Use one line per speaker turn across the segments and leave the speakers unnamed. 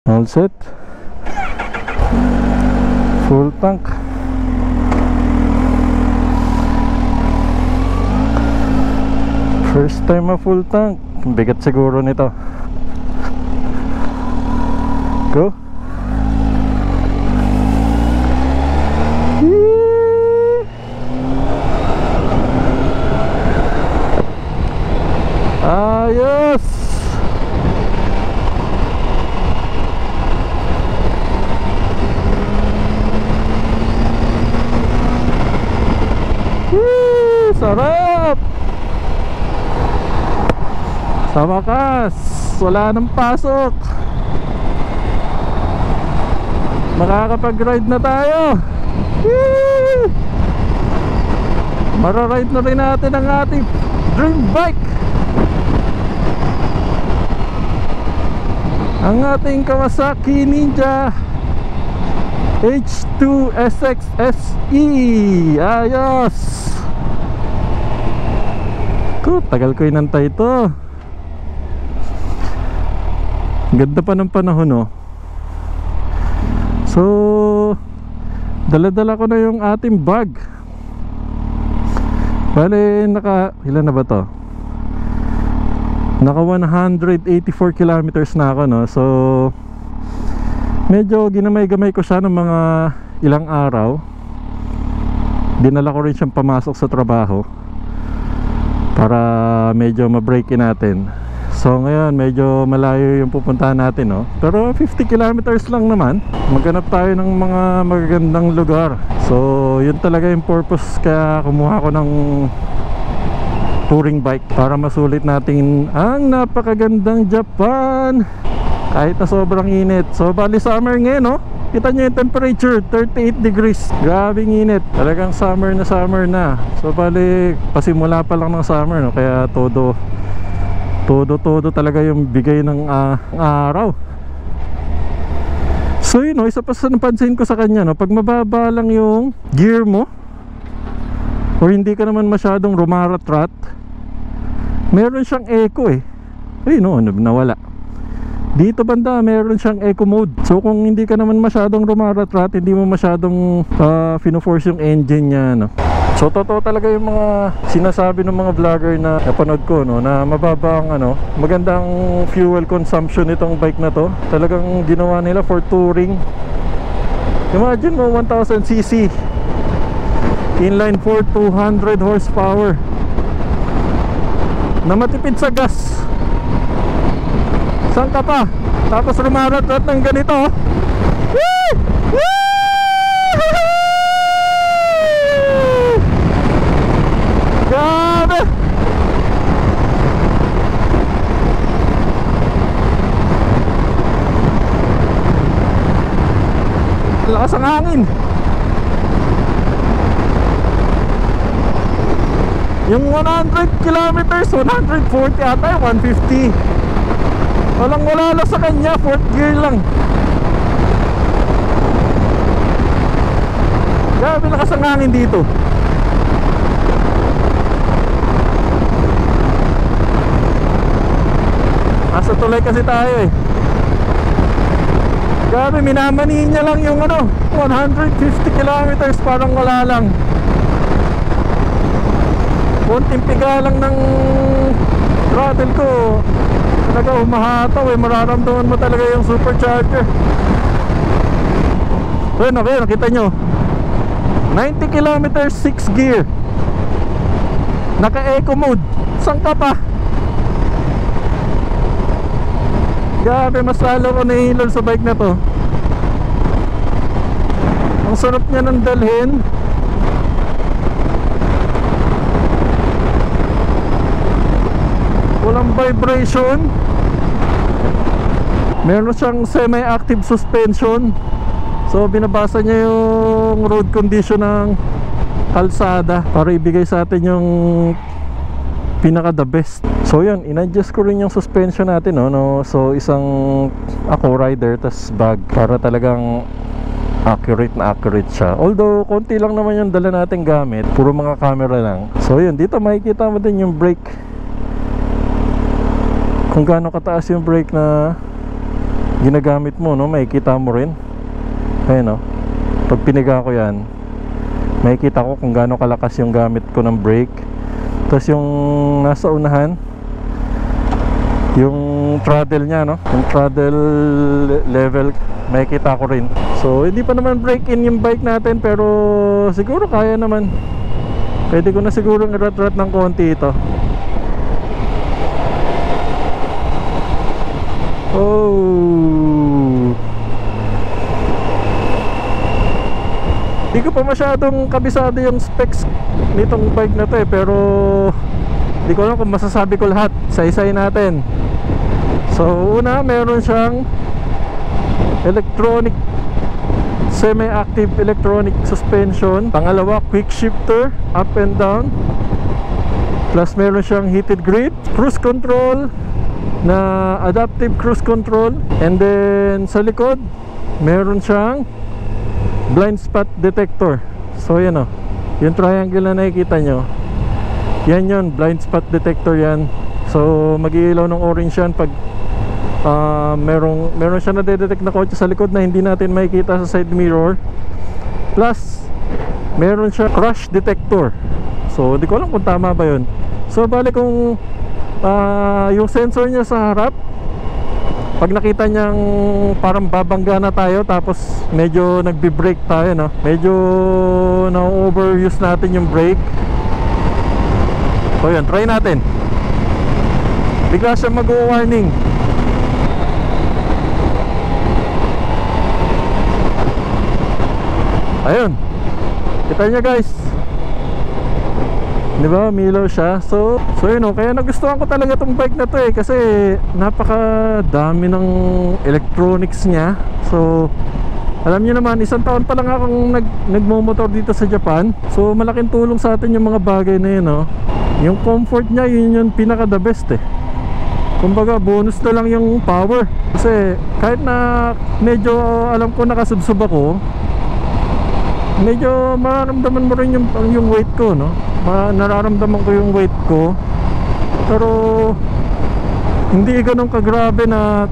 All set. Full tank. First time full tank. Bigat siguro nito. Go. Ayos. Sarap. Sa wakas, wala nang pasok. Makakapag-ride na tayo. Mara-ride na rin natin ang ating dream bike, ang ating Kawasaki Ninja H2 SX SE. Ayos. Tagal ko inantay ito. Ganda pa ng panahon, no? So dala-dala ko na yung ating bag. Bale, ilan na ba to? Naka 184 kilometers na ako, no? So medyo ginamay-gamay ko siya ng mga ilang araw. Dinala ko rin siyang pamasok sa trabaho para medyo ma-breakin natin. So ngayon medyo malayo yung pupuntahan natin, no? Pero 50 kilometers lang naman. Maghanap tayo ng mga magagandang lugar. So yun talaga yung purpose, kaya kumuha ko ng touring bike para masulit natin ang napakagandang Japan kahit na sobrang init. So bali summer ngayon, no? Kita nyo yung temperature, 38 degrees. Grabing init. Talagang summer na. So bali, pasimula pa lang ng summer, no? Kaya todo talaga yung bigay ng araw. So yun, no? Isa pa sa napansin ko sa kanya, no? Pag mababa lang yung gear mo, or hindi ka naman masyadong rumarat-rat, meron siyang eco eh. Ayun, no? Nawala. Dito banda meron siyang eco mode. So kung hindi ka naman masyadong rumarat-rat, hindi mo masyadong fino-force yung engine niya, no? So totoo talaga yung mga sinasabi ng mga vlogger na napanood ko, no, na mababa ang magandang fuel consumption nitong bike na to. Talagang ginawa nila for touring. Imagine mo 1000cc inline 4, 200 horsepower na matipid sa gas. Saan ka pa? Tapos rumarat-rat ng ganito. Woo! Woo! Grabe! Lakas ang hangin. Yung 100 kilometers, 140 ata, 150. Wala lang sa kanya, 4th gear lang. Grabe lakas ang hangin dito. Nasa tulay kasi tayo eh. Grabe, minamanihin niya lang yung 150 kilometers, parang wala lang. Konting piga lang ng throttle ko, talaga humahataw eh. Mararamdaman mo talaga yung supercharger. Ayun, okay, nakita nyo 90 kilometers, 6 gear, naka eco mode. Saan ka pa? Grabe, mas lalo ko nahihilol sa bike na to. Ang sarap niya ng dalhin. Walang vibration. Meron siyang semi-active suspension. So binabasa niya yung road condition ng kalsada para ibigay sa atin yung pinaka the best. So yun, in-adjust ko rin yung suspension natin, no? So isang ako rider tas bag para talagang accurate siya. Although konti lang naman yung dala nating gamit, puro mga camera lang. So yun, dito makikita mo din yung brake, kung gaano kataas yung brake na ginagamit mo, no, makikita mo rin. Ayun, no, pag piniga ko yan, makikita ko kung gaano kalakas yung gamit ko ng brake. Tapos yung nasa unahan, yung throttle nya, no, yung throttle level, makikita ko rin. So hindi pa naman break in yung bike natin, pero siguro kaya naman. Pwede ko na siguro i-rat-rat ng konti ito. Oh, di ko pa masyadong kabisado yung specs nitong bike na to eh, pero di ko alam kung masasabi ko lahat. Isa-isay natin. So una, meron siyang electronic, semi-active electronic suspension. Pangalawa, quick shifter up and down. Plus meron siyang heated grid, cruise control na adaptive cruise control. And then sa likod, meron siyang blind spot detector. So yan o, yung triangle na nakikita nyo, yan yun, blind spot detector yan. So mag-iilaw ng orange yan pag meron siya na detect na kotse sa likod na hindi natin makikita sa side mirror. Plus meron siya crash detector. So di ko alam kung tama ba yun. So bali kung yung sensor niya sa harap, pag nakita niyang parang babangga na tayo, tapos medyo nagbi-brake tayo, no, medyo na-overuse natin yung brake. So yun, try natin. Bigla siya mag-warning. Ayun, kita nyo guys, di ba, milaw siya. So yun, oh, kaya nagustuhan ko talaga tong bike na to eh, kasi napakadami ng electronics niya. So alam niyo naman, isang taon pa lang akong nagmomotor dito sa Japan. So malaking tulong sa atin yung mga bagay na yun, oh. Yung comfort niya, yun yung pinaka the best eh. Kumbaga bonus na lang yung power. Kasi kahit na medyo alam ko nakasubsob ako, medyo mararamdaman mo rin yung weight ko, no? Nararamdaman ko yung weight ko, pero hindi ganun kagrabe na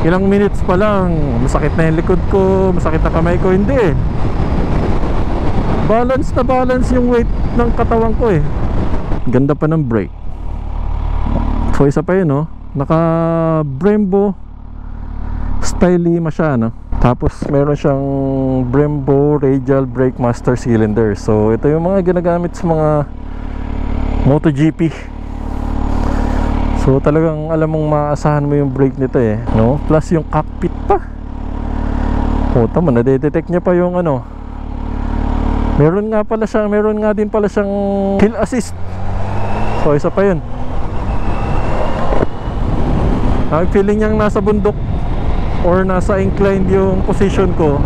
ilang minutes pa lang masakit na yung likod ko, masakit na kamay ko. Hindi eh, balance na balance yung weight ng katawan ko eh. Ganda pa ng brake. So isa pa yun, no? Naka Brembo style lima siya, no? Tapos meron siyang Brembo Radial Brake Master Cylinder. So ito yung mga ginagamit sa mga MotoGP. So talagang alam mong maasahan mo yung brake nito eh, no? Plus yung cockpit pa. O tama, nadedetect niya pa yung ano. Meron nga din pala siyang hill assist. So isa pa yun. Feeling niyang nasa bundok or nasa inclined yung position ko.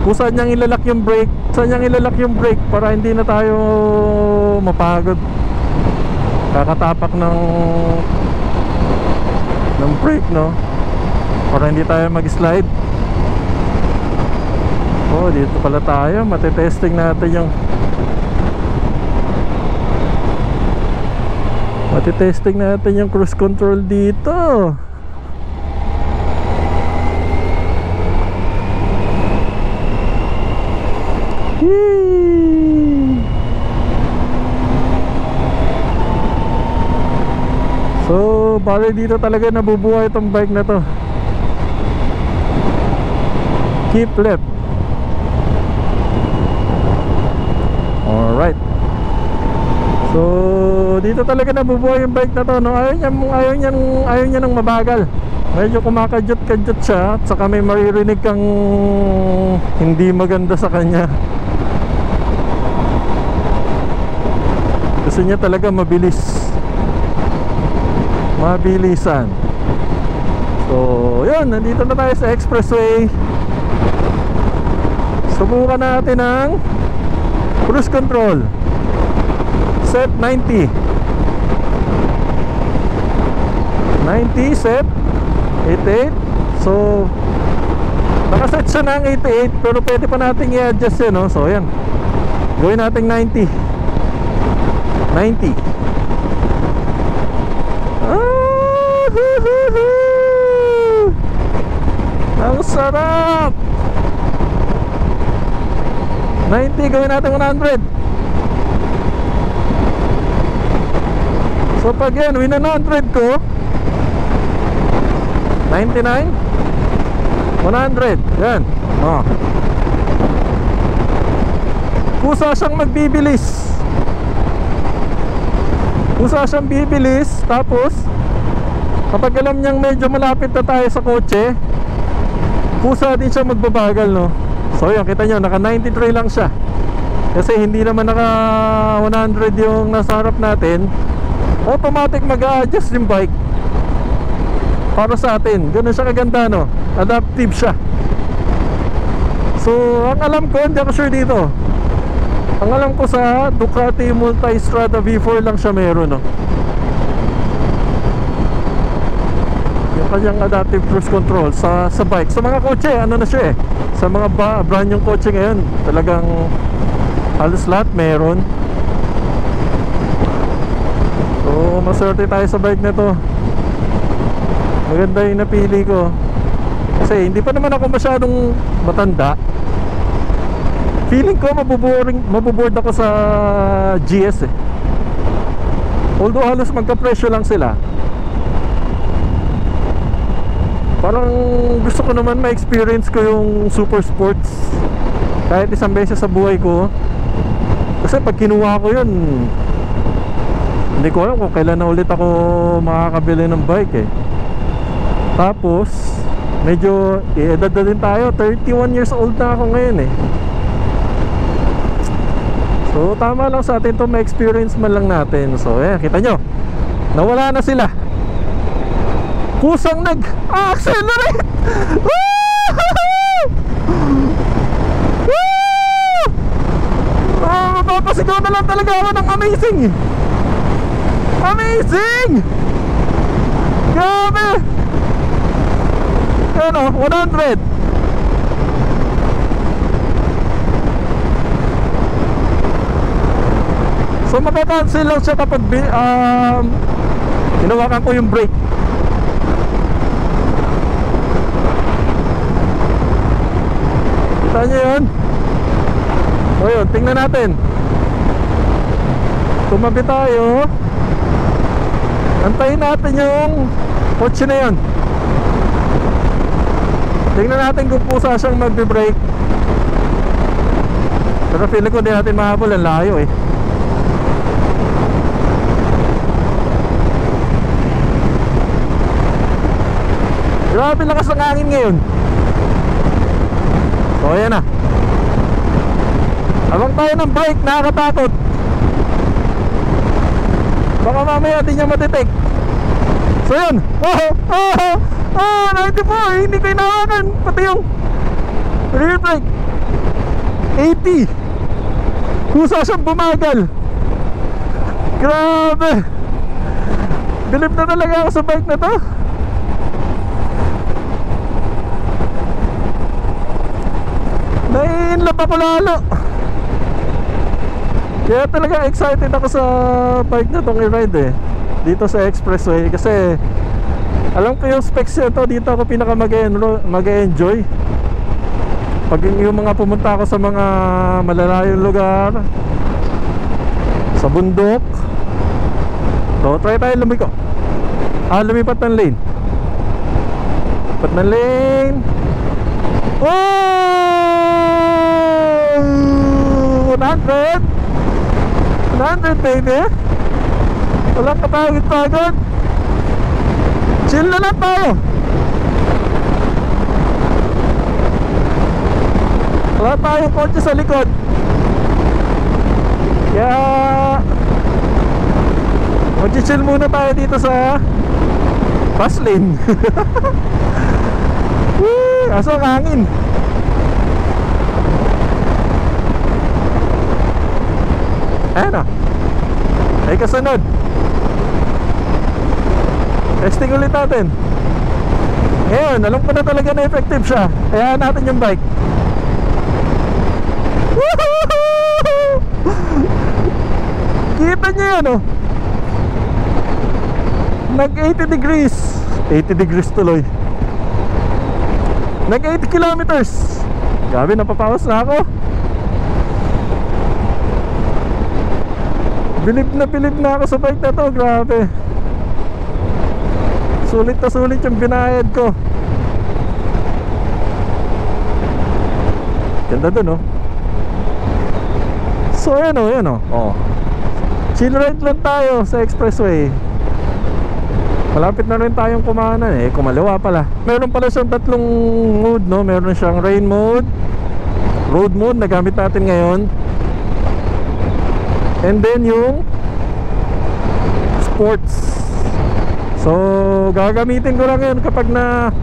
Kung saan niyang ilalak yung brake, para hindi na tayo mapagod kakatapak ng brake, no? Para hindi tayo mag-slide. Oh, dito pala tayo. Matitesting natin yung cruise control dito. So bali dito talaga nabubuhay itong bike na to. Keep left. Alright. So dito talaga nabubuhay yung bike na to, no? Ayaw niya ng mabagal. Medyo kumakadyot-kadyot siya, at saka may maririnig kang hindi maganda sa kanya. Gusto niya talaga mabilisan. So yun, nandito na tayo sa expressway. Subukan natin ang cruise control. Set 90, set 88. So nakaset siya ng 88, pero pwede pa natin i-adjust yun, no? So yan, gawin natin 90. Sarap! 90, gawin natin 100. So pag yan, win 100 ko 99 100, yan. Oh. Kusa siyang magbibilis. Kusa siyang bibilis. Tapos kapag alam niyang medyo malapit na tayo sa kotse, kusa din siya magbabagal, no? So yun, kita nyo, naka 93 lang siya. Kasi hindi naman naka 100 yung nasa harap natin. Automatic mag-a-adjust yung bike para sa atin. Ganun siya kaganda, no? Adaptive siya. So ang alam ko, hindi ako sure dito. Ang alam ko sa Ducati Multistrada V4 lang siya meron, no? Yung kanyang adaptive cruise control sa bike. Sa mga kotse, ano na siya eh. Sa mga brand yung kotse ngayon, talagang halos lahat meron. So maswerte tayo sa bike na to. Maganda yung napili ko. Kasi hindi pa naman ako masyadong matanda. Feeling ko mabuboard ako sa GS eh. Although halos magka-presyo lang sila. Parang gusto ko naman ma-experience ko yung super sports kahit isang beses sa buhay ko. Kasi pag kinuha ko yun, hindi ko alam kung kailan na ulit ako makakabili ng bike eh. Tapos medyo edad na din tayo, 31 years old na ako ngayon eh. So tama lang sa atin to, ma-experience man lang natin. So kita nyo, nawala na sila. Kusang nag-accelerate. Mapapasigaw na lang talaga ako ng amazing. Amazing! Grabe! Ano, 100. So maka-cancel lang siya kapag hinawakan ko yung brake. Kita nyo yun? O yun, tingnan natin. Tumabi tayo. Antayin natin yung kotse na yun. Tingnan natin kung pusa siyang magbe-brake. Pero feeling ko di natin mahabol, ang layo eh. Grabe lakas ng hangin ngayon. So ayan na. Abang tayo ng brake, nakakatakot. Baka mamaya di niya matitake. So yun. 94, hindi ko inawakan. Pati yung rear brake 80. Kusa siyang bumagal. Grabe. Bilib na talaga ako sa bike na to. Nai-inlove ako lalo. Kaya talaga excited ako sa bike na tong i-ride eh, dito sa expressway. Kasi alam ko yung specs nito, dito ako pinaka mag-enjoy. Pag yung mga pumunta ako sa mga malalayong lugar, sa bundok. So try tayo lumiko. Lumipat ng lane. Lipat ng lane. Oh! 100 baby. Walang kapagod-pagod. Chill na lang tayo. Wala tayong kotse sa likod. Kaya mag-chill muna tayo dito sa fast lane. Aso ang hangin. Ayan o. Ay kasunod. Testing ulit natin. Ngayon, alam ko na talaga na effective siya. Kaya natin yung bike. Kita nyo yun o. Nag 80 degrees. 80 degrees tuloy. Nag 80 kilometers. Grabe, napapawas na ako. Bilib na ako sa bike na to. Grabe. Sulit na sulit yung binayad ko. Ganda dun, oh. So yan, oh, yan, oh. Oh. Chill ride lang tayo sa expressway. Malapit na rin tayong kumanan eh. Kumaliwa pala. Meron pala siyang tatlong mode, no? Meron siyang rain mode, road mode na gamit natin ngayon, and then yung sports. So gagamitin ko lang yun kapag na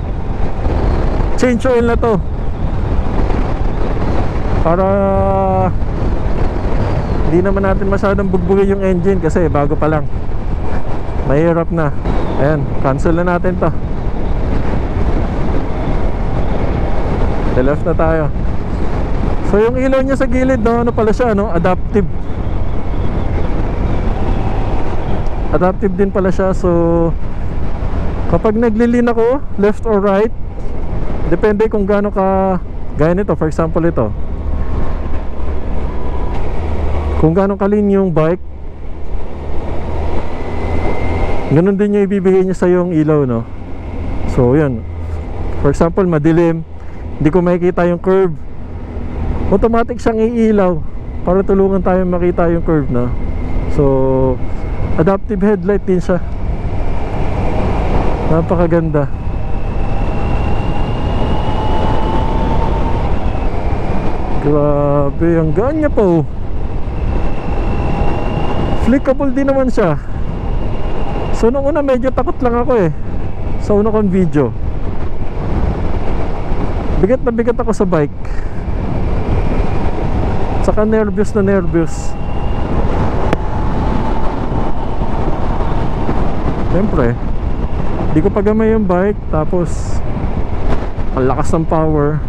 change oil na to, para hindi naman natin masyadong bugbugin yung engine kasi bago pa lang. Mahirap na. Ayan, cancel na natin to. Left na tayo. So yung ilaw niya sa gilid, no, ano pala siya, no? Adaptive. Adaptive din pala siya. So kapag naglilin ako left or right, depende kung gaano ka, gaya nito, for example ito, kung gaano kalin yung bike, ganun din yung ibibigay niya sa yung ilaw, no? So yun, for example madilim, hindi ko makikita yung curve, automatic siyang iilaw para tulungan tayo makita yung curve, no? So adaptive headlight din siya. Napakaganda. Grabe, ang gaan niya po. Flickable din naman siya. So nung una medyo takot lang ako eh sa una kong video. Bigat na bigat ako sa bike, saka nervous na nervous. Siyempre di ko pagamay yung bike, tapos ang lakas ng power.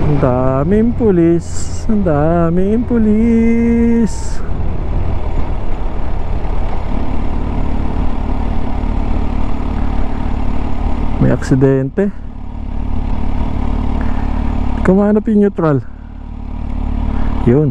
Ang daming pulis, ang daming pulis. May aksidente. Kumanap yung neutral. Yun.